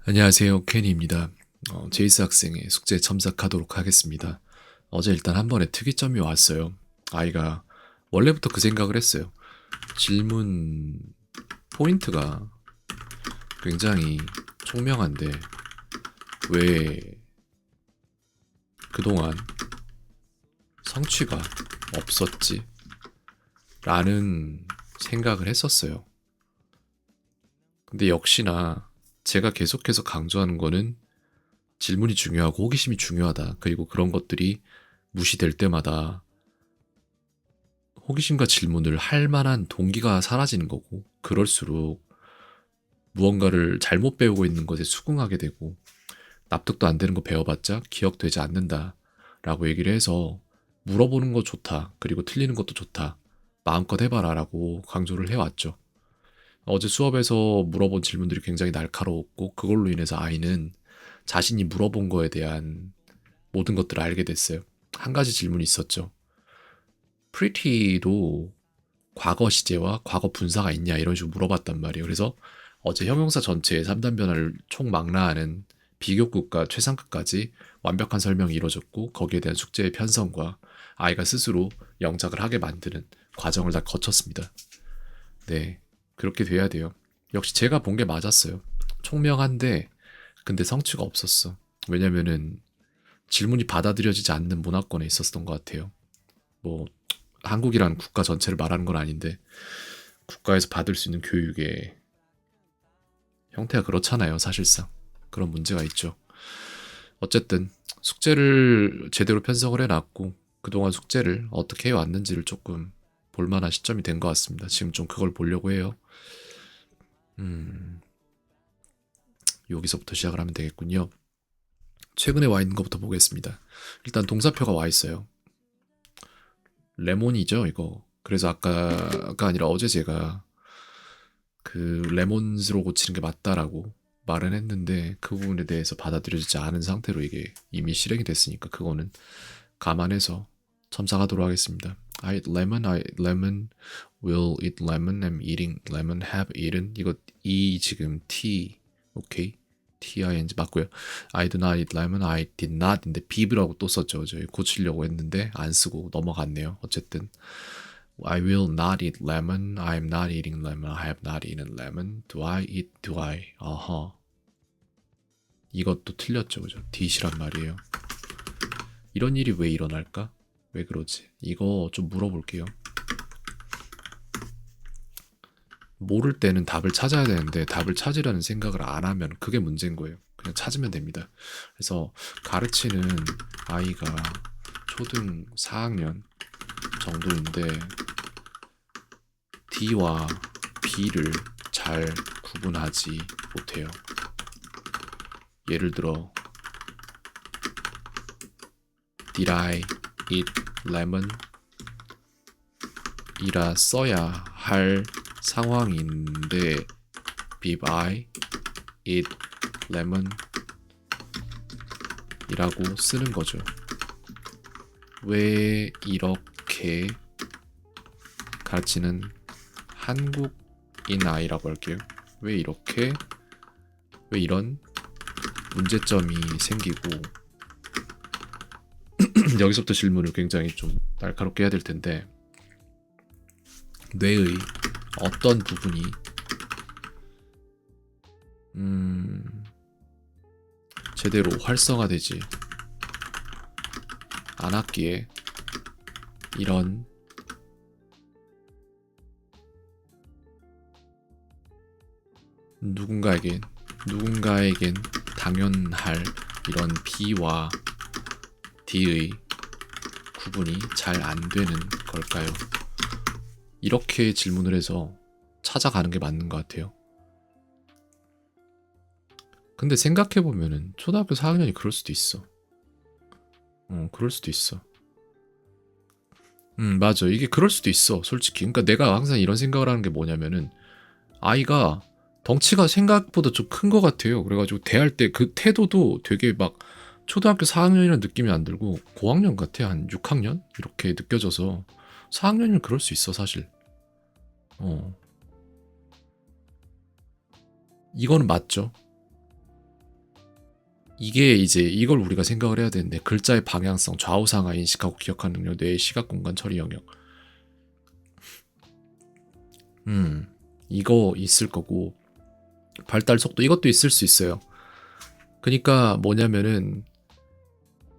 안녕하세요. 케니입니다. 제이스 학생의 숙제 첨삭하도록 하겠습니다. 어제 일단 한 번에 특이점이 왔어요. 아이가 원래부터 그 생각을 했어요. 질문 포인트가 굉장히 총명한데 왜 그동안 성취가 없었지? 라는 생각을 했었어요. 근데 역시나 제가 계속해서 강조하는 거는 질문이 중요하고 호기심이 중요하다. 그리고 그런 것들이 무시될 때마다 호기심과 질문을 할 만한 동기가 사라지는 거고, 그럴수록 무언가를 잘못 배우고 있는 것에 수긍하게 되고, 납득도 안 되는 거 배워봤자 기억되지 않는다. 라고 얘기를 해서 물어보는 거 좋다. 그리고 틀리는 것도 좋다. 마음껏 해봐라. 라고 강조를 해왔죠. 어제 수업에서 물어본 질문들이 굉장히 날카로웠고, 그걸로 인해서 아이는 자신이 물어본 거에 대한 모든 것들을 알게 됐어요. 한 가지 질문이 있었죠. 프리티도 과거 시제와 과거 분사가 있냐 이런 식으로 물어봤단 말이에요. 그래서 어제 형용사 전체의 3단 변화를 총망라하는 비교급과 최상급까지 완벽한 설명이 이루어졌고 거기에 대한 숙제의 편성과 아이가 스스로 영작을 하게 만드는 과정을 다 거쳤습니다. 네, 그렇게 돼야 돼요. 역시 제가 본 게 맞았어요. 총명한데 근데 성취가 없었어. 왜냐면은 질문이 받아들여지지 않는 문화권에 있었던 것 같아요. 뭐 한국이란 국가 전체를 말하는 건 아닌데 국가에서 받을 수 있는 교육의 형태가 그렇잖아요, 사실상. 그런 문제가 있죠. 어쨌든 숙제를 제대로 편성을 해놨고 그동안 숙제를 어떻게 해왔는지를 조금 볼만한 시점이 된 것 같습니다. 지금 좀 그걸 보려고 해요. 음, 여기서부터 시작을 하면 되겠군요. 최근에 와 있는 것부터 보겠습니다. 일단 동사표가 와 있어요. 레몬이죠, 이거. 그래서 아까가 아니라 어제 제가 그 레몬즈로 고치는 게 맞다라고 말은 했는데 그 부분에 대해서 받아들여지지 않은 상태로 이게 이미 실행이 됐으니까 그거는 감안해서 첨삭하도록 하겠습니다. I eat lemon, I eat lemon, will eat lemon, I'm eating lemon, have eaten. 이거 이 지금 T, 오케이? TING 맞고요. I do not eat lemon, I did not 인데 비브라고 또 썼죠. 저희 고치려고 했는데 안 쓰고 넘어갔네요. 어쨌든 I will not eat lemon. I am not eating lemon. I have not eaten lemon. Do I eat? Do I? 어허. 이것도 틀렸죠, 그죠? did란 말이에요. 이런 일이 왜 일어날까? 왜 그러지? 이거 좀 물어볼게요. 모를 때는 답을 찾아야 되는데 답을 찾으려는 생각을 안 하면 그게 문제인 거예요. 그냥 찾으면 됩니다. 그래서 가르치는 아이가 초등 4학년 정도인데 D와 B를 잘 구분하지 못해요. 예를 들어 Did I eat lemon? 이라 써야 할 상황인데 Did I eat lemon? 이라고 쓰는 거죠. 왜 이렇게 가르치는 한국인 아이라고 할게요. 왜 이렇게 왜 이런 문제점이 생기고 여기서부터 질문을 굉장히 좀 날카롭게 해야 될 텐데 뇌의 어떤 부분이 제대로 활성화되지 않았기에 이런 누군가에겐 당연할 이런 B와 D의 구분이 잘 안 되는 걸까요? 이렇게 질문을 해서 찾아가는 게 맞는 것 같아요. 근데 생각해보면은 초등학교 4학년이 그럴 수도 있어. 그럴 수도 있어. 맞아. 이게 그럴 수도 있어, 솔직히. 그러니까 내가 항상 이런 생각을 하는 게 뭐냐면은 아이가 덩치가 생각보다 좀 큰 것 같아요. 그래가지고 대할 때 그 태도도 되게 막 초등학교 4학년이라는 느낌이 안 들고 고학년 같아. 한 6학년? 이렇게 느껴져서 4학년이면 그럴 수 있어, 사실. 어. 이거는 맞죠. 이게 이제 이걸 우리가 생각을 해야 되는데 글자의 방향성, 좌우상하 인식하고 기억하는 능력, 뇌의 시각 공간 처리 영역. 이거 있을 거고 발달 속도 이것도 있을 수 있어요. 그러니까 뭐냐면은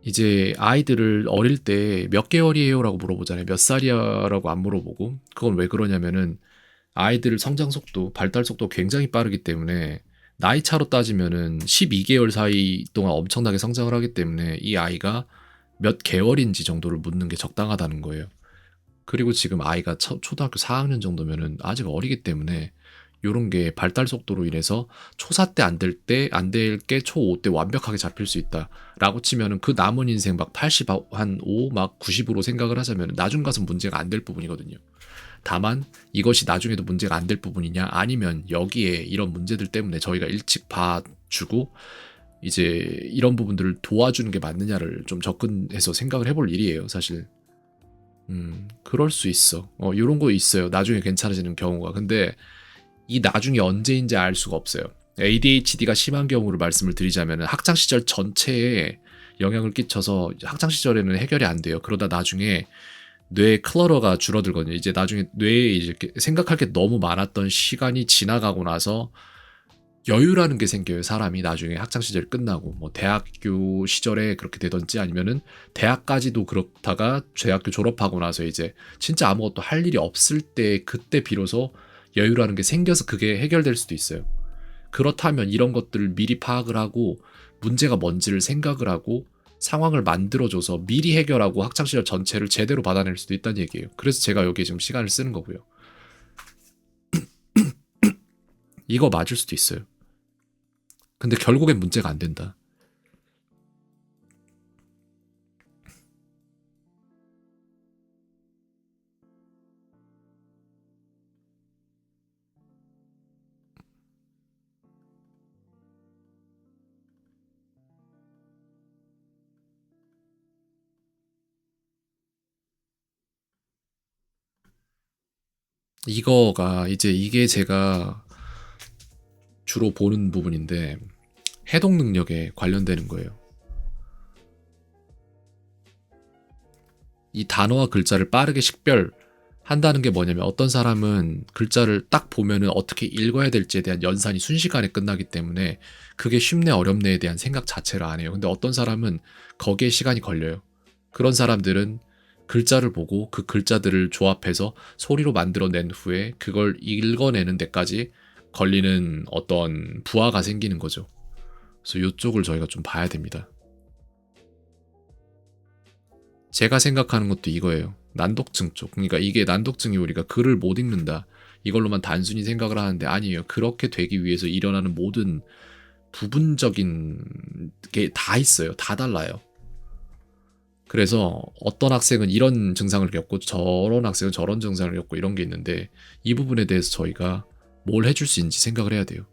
이제 아이들을 어릴 때 몇 개월이에요라고 물어보잖아요. 몇 살이야라고 안 물어보고 그건 왜 그러냐면은 아이들 성장 속도, 발달 속도 굉장히 빠르기 때문에 나이 차로 따지면은 12개월 사이 동안 엄청나게 성장을 하기 때문에 이 아이가 몇 개월인지 정도를 묻는 게 적당하다는 거예요. 그리고 지금 아이가 초등학교 4학년 정도면은 아직 어리기 때문에 요런 게 발달 속도로 인해서 초4 때 안 될 때 안 될 게 초5 때 완벽하게 잡힐 수 있다라고 치면은 그 남은 인생 막 80, 한 5, 막 90으로 생각을 하자면 나중 가서 문제가 안 될 부분이거든요. 다만 이것이 나중에도 문제가 안 될 부분이냐 아니면 여기에 이런 문제들 때문에 저희가 일찍 봐주고 이제 이런 부분들을 도와주는 게 맞느냐를 좀 접근해서 생각을 해볼 일이에요, 사실. 그럴 수 있어. 요런 거 있어요. 나중에 괜찮아지는 경우가. 근데 이 나중이 언제인지 알 수가 없어요. ADHD가 심한 경우를 말씀을 드리자면 학창 시절 전체에 영향을 끼쳐서 학창 시절에는 해결이 안 돼요. 그러다 나중에 뇌 클러러가 줄어들거든요. 이제 나중에 뇌에 이제 생각할 게 너무 많았던 시간이 지나가고 나서 여유라는 게 생겨요. 사람이 나중에 학창 시절 끝나고 뭐 대학교 시절에 그렇게 되던지 아니면은 대학까지도 그렇다가 대학교 졸업하고 나서 이제 진짜 아무것도 할 일이 없을 때 그때 비로소 여유라는 게 생겨서 그게 해결될 수도 있어요. 그렇다면 이런 것들을 미리 파악을 하고 문제가 뭔지를 생각을 하고 상황을 만들어줘서 미리 해결하고 학창시절 전체를 제대로 받아낼 수도 있다는 얘기예요. 그래서 제가 여기에 지금 시간을 쓰는 거고요. 이거 맞을 수도 있어요. 근데 결국엔 문제가 안 된다. 이거가 이제 이게 제가 주로 보는 부분인데 해독 능력에 관련되는 거예요. 이 단어와 글자를 빠르게 식별한다는 게 뭐냐면 어떤 사람은 글자를 딱 보면은 어떻게 읽어야 될지에 대한 연산이 순식간에 끝나기 때문에 그게 쉽네 어렵네에 대한 생각 자체를 안 해요. 근데 어떤 사람은 거기에 시간이 걸려요. 그런 사람들은 글자를 보고 그 글자들을 조합해서 소리로 만들어낸 후에 그걸 읽어내는 데까지 걸리는 어떤 부하가 생기는 거죠. 그래서 이쪽을 저희가 좀 봐야 됩니다. 제가 생각하는 것도 이거예요. 난독증 쪽. 그러니까 이게 난독증이 우리가 글을 못 읽는다. 이걸로만 단순히 생각을 하는데 아니에요. 그렇게 되기 위해서 일어나는 모든 부분적인 게 다 있어요. 다 달라요. 그래서 어떤 학생은 이런 증상을 겪고 저런 학생은 저런 증상을 겪고 이런 게 있는데 이 부분에 대해서 저희가 뭘 해줄 수 있는지 생각을 해야 돼요.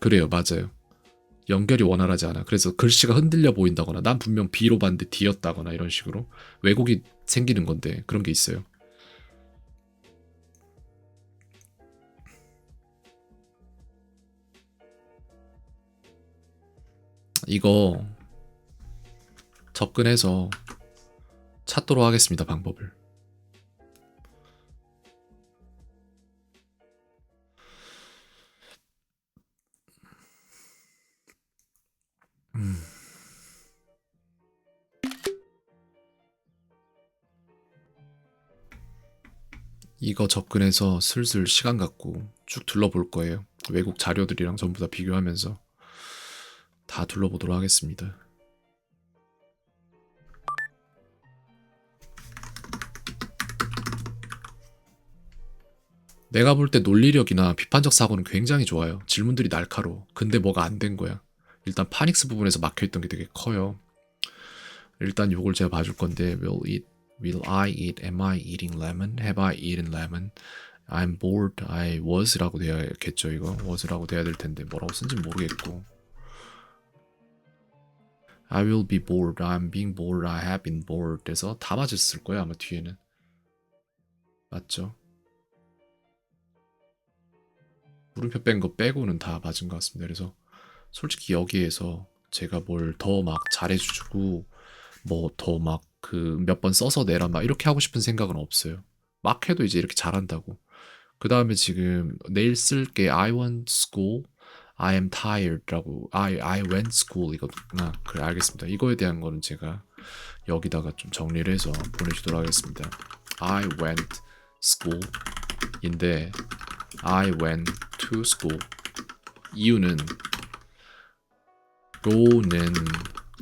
그래요. 맞아요. 연결이 원활하지 않아. 그래서 글씨가 흔들려 보인다거나 난 분명 B로 봤는데 D였다거나 이런 식으로 왜곡이 생기는 건데 그런 게 있어요. 이거 접근해서 찾도록 하겠습니다. 방법을. 음, 이거 접근해서 슬슬 시간 갖고 쭉 둘러볼 거예요. 외국 자료들이랑 전부 다 비교하면서 다 둘러보도록 하겠습니다. 내가 볼 때 논리력이나 비판적 사고는 굉장히 좋아요. 질문들이 날카로워. 근데 뭐가 안 된 거야. 일단 파닉스 부분에서 막혀있던 게 되게 커요. 일단 요걸 제가 봐줄 건데 will I eat, am I eating lemon, have I eaten lemon, I'm bored, I was라고 돼야겠죠. 이거 was라고 돼야 될 텐데 뭐라고 쓴지 모르겠고 I will be bored, I'm being bored, I have been bored 해서 다 맞았을 거예요 아마 뒤에는. 맞죠? 물음표 뺀 거 빼고는 다 맞은 것 같습니다. 그래서 솔직히 여기에서 제가 뭘 더 막 잘해주고 뭐 더 막 그 몇 번 써서 내라 막 이렇게 하고 싶은 생각은 없어요. 막 해도 이제 이렇게 잘한다고. 그 다음에 지금 내일 쓸게 I want school, I am tired라고 I went school 이거구나. 그래 알겠습니다. 이거에 대한 거는 제가 여기다가 좀 정리를 해서 보내주도록 하겠습니다. I went school인데 I went to school 이유는 go는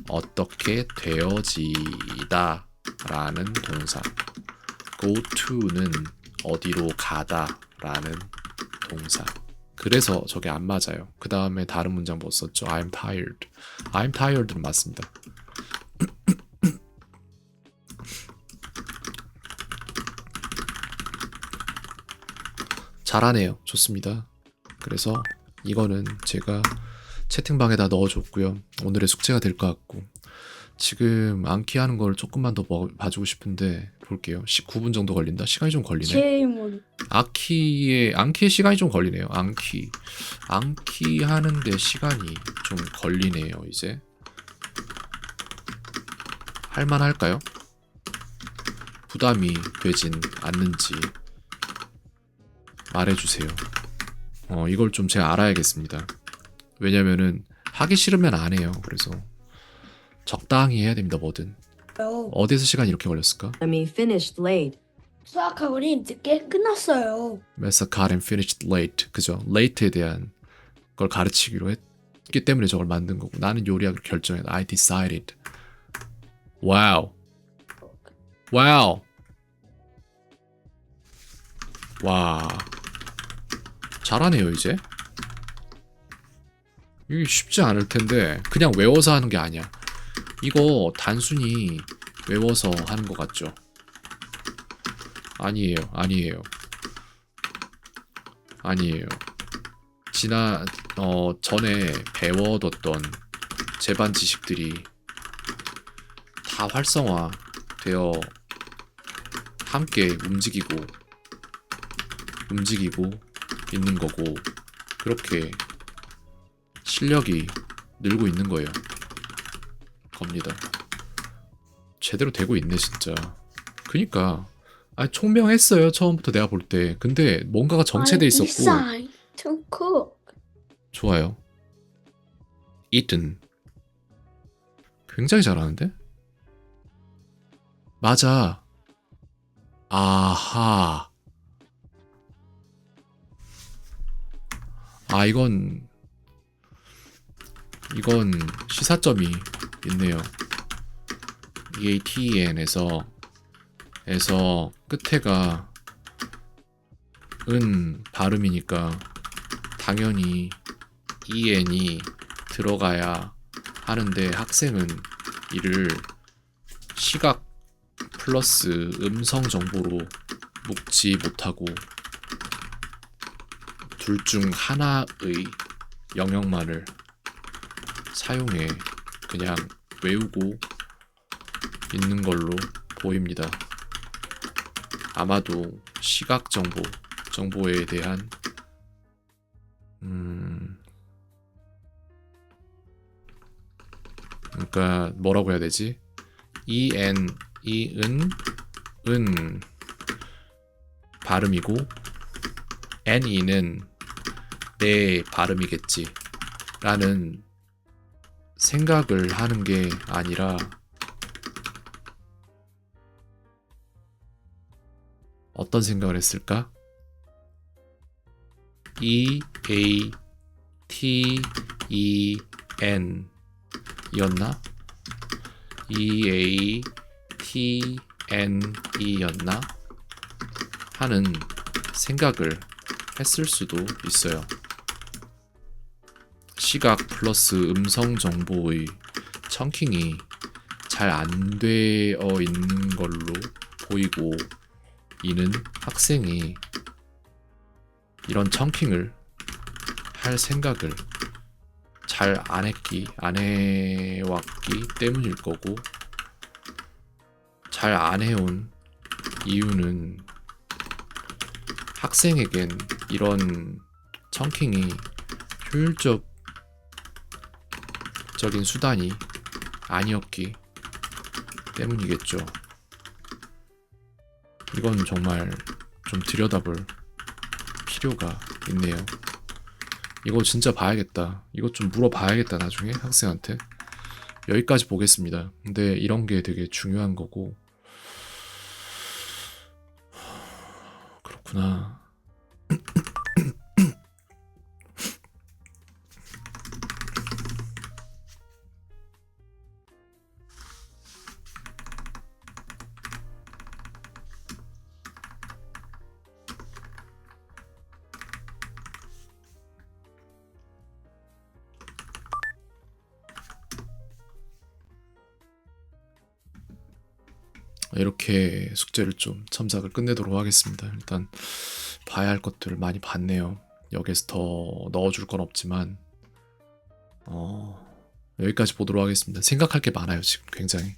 어떻게 되어지다 라는 동사 go to는 어디로 가다 라는 동사 그래서 저게 안 맞아요. 그 다음에 다른 문장 뭐 썼죠? I'm tired. I'm tired는 맞습니다. 잘하네요. 좋습니다. 그래서 이거는 제가 채팅방에다 넣어줬고요. 오늘의 숙제가 될 것 같고 지금 암기하는 걸 조금만 더 봐주고 싶은데 볼게요. 19분 정도 걸린다? 시간이 좀 걸리네. 제이몬 암기에 시간이 좀 걸리네요. 암기 하는데 시간이 좀 걸리네요. 이제 할만할까요? 부담이 되진 않는지 말해주세요. 이걸 좀 제가 알아야겠습니다. 왜냐면은 하기 싫으면 안 해요. 그래서 적당히 해야 됩니다. 뭐든. 어디서 시간이 이렇게 걸렸을까? Me finished late. 수학학원이 늦게 끝났어요. Mesa got and finished late. 그죠? late에 대한 걸 가르치기로 했기 때문에 저걸 만든 거고 나는 요리학을 결정했다. I decided. 와우. 와우. 와. 잘하네요 이제. 이게 쉽지 않을 텐데 그냥 외워서 하는 게 아니야. 이거 단순히 외워서 하는 것 같죠? 아니에요. 전에 배워뒀던 제반 지식들이 다 활성화되어 함께 움직이고 있는 거고 그렇게 실력이 늘고 있는 거예요. 겁니다. 제대로 되고 있네 진짜. 그니까 총명했어요 처음부터 내가 볼 때. 근데 뭔가가 정체돼 있었고. decide to cook. 좋아요. eaten. 굉장히 잘하는데? 맞아. 아하. 이건 시사점이 있네요. EATEN에서 끝에가 은 발음이니까 당연히 EN이 들어가야 하는데 학생은 이를 시각 플러스 음성 정보로 묶지 못하고 둘 중 하나의 영역만을 사용해 그냥 외우고 있는 걸로 보입니다. 아마도 시각 정보에 대한 그러니까 뭐라고 해야 되지? 은 발음이고 NE는 내 발음이겠지 라는 생각을 하는 게 아니라 어떤 생각을 했을까? EATEN 이었나? EATN이었나? 하는 생각을 했을 수도 있어요. 시각 플러스 음성 정보의 청킹이 잘 안 되어 있는 걸로 보이고 이는 학생이 이런 청킹을 할 생각을 잘 안 해왔기 때문일 거고 잘 안 해온 이유는 학생에겐 이런 청킹이 효율적인 수단이 아니었기 때문이겠죠. 이건 정말 좀 들여다볼 필요가 있네요. 이거 진짜 봐야겠다. 이거 좀 물어봐야겠다, 나중에 학생한테. 여기까지 보겠습니다. 근데 이런 게 되게 중요한 거고. 그렇구나. 이렇게 숙제를 좀 첨삭을 끝내도록 하겠습니다. 일단 봐야 할 것들을 많이 봤네요. 여기서 더 넣어줄 건 없지만 여기까지 보도록 하겠습니다. 생각할 게 많아요, 지금 굉장히.